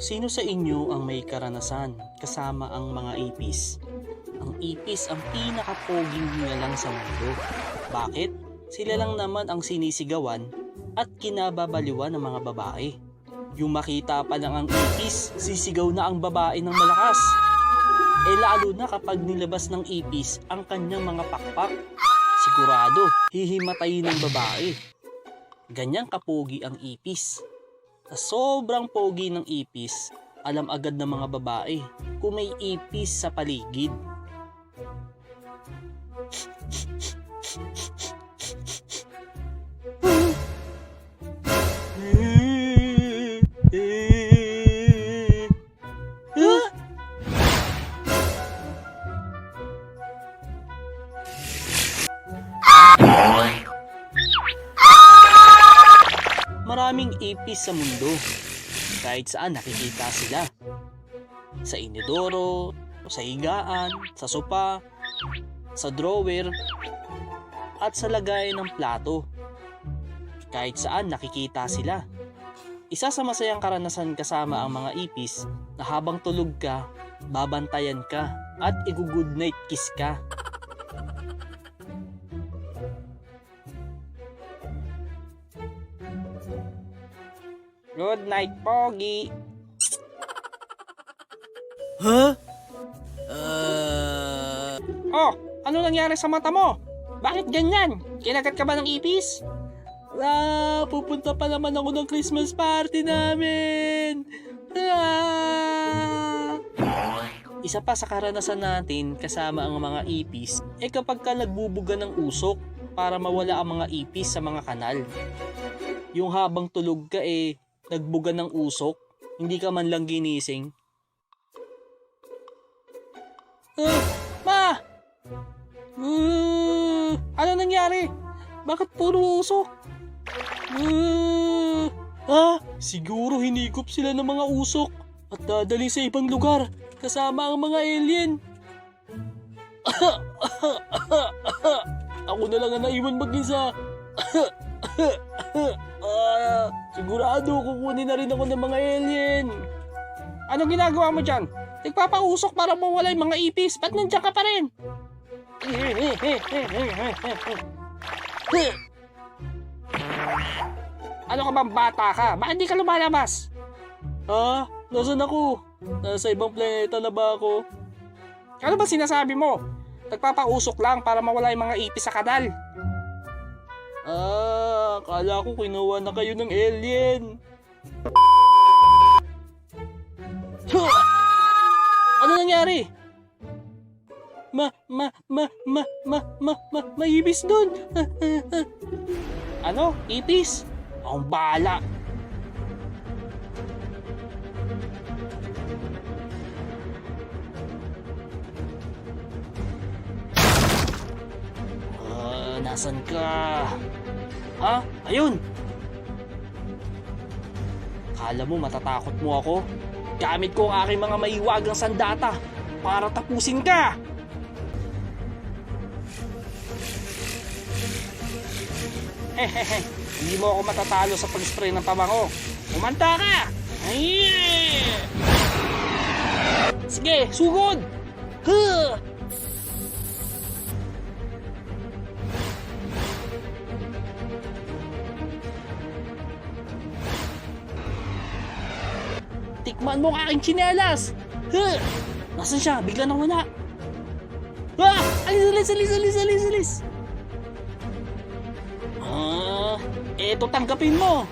Sino sa inyo ang may karanasan kasama ang mga ipis? Ang ipis ang pinakapoging nilalang sa mundo. Bakit? Sila lang naman ang sinisigawan at kinababaliwan ng mga babae. Yung makita pa lang ang ipis, sisigaw na ang babae ng malakas. Lalo na kapag nilabas ng ipis ang kanyang mga pakpak. Sigurado, hihimatayin ng babae. Ganyang kapogi ang ipis. Sa sobrang pogi ng ipis, alam agad ng mga babae kung may ipis sa paligid. Maraming ipis sa mundo. Kahit saan nakikita sila. Sa inidoro, sa higaan, sa sopa, sa drawer, at sa lagayan ng plato. Kahit saan nakikita sila. Isa sa masayang karanasan kasama ang mga ipis na habang tulog ka, babantayan ka at i-good night kiss ka. Good night, Pogi. Ha? Oh, ano nangyari sa mata mo? Bakit ganyan? Kinagat ka ba ng ipis? Pupunta pa naman ako ng Christmas party namin. Isa pa sa karanasan natin kasama ang mga ipis kapag ka nagbubuga ng usok para mawala ang mga ipis sa mga kanal. Yung habang tulog ka nagbuga ng usok, hindi ka man lang ginising. Ma! Ano nangyari? Bakit puro usok? Siguro hinigop sila ng mga usok at dadali sa ibang lugar kasama ang mga alien. Ako na lang ang naiwan mag-isa. Sigurado kukunin na rin ako ng mga alien. Anong ginagawa mo dyan? Nagpapausok para mawala yung mga ipis. Ba't nandiyan ka pa rin? Ano ka bang bata ka? Bakit di ka lumalabas? Nasaan ako? Nasa ibang planeta na ba ako? Ano ba sinasabi mo? Nagpapausok lang para mawala yung mga ipis sa kanal. Akala ko kinuha na kayo ng alien. Ano nangyari? May ipis doon. Ano? Ipis? Ang bala. Nasaan ka? Ayun! Kala mo matatakot mo ako? Gamit ko ang aking mga maiwagang sandata para tapusin ka! Hindi mo ako matatalo sa pag-spray ng pabango. Umanta ka! Sige, sugod! Tikman mo ang aking tsinelas! Nasaan siya? Bigla nang wala. Alis! Eto, tanggapin mo.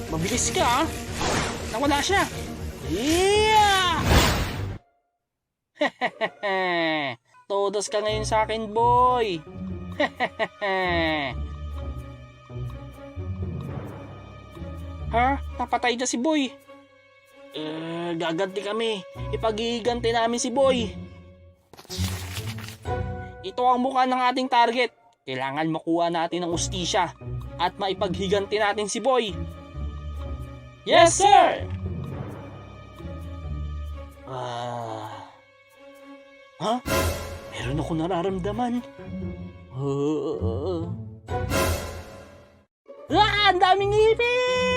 Mabilis ka, nawala siya. Todos ka ngayon sa akin, boy. Napatay na si boy. Gaganti kami. Ipaghihiganti namin si boy. Ito ang mukha ng ating target. Kailangan makuha natin ang ustisya at maipaghiganti natin si boy. Yes, sir! Ha? Meron ako nararamdaman. Ang daming ipis!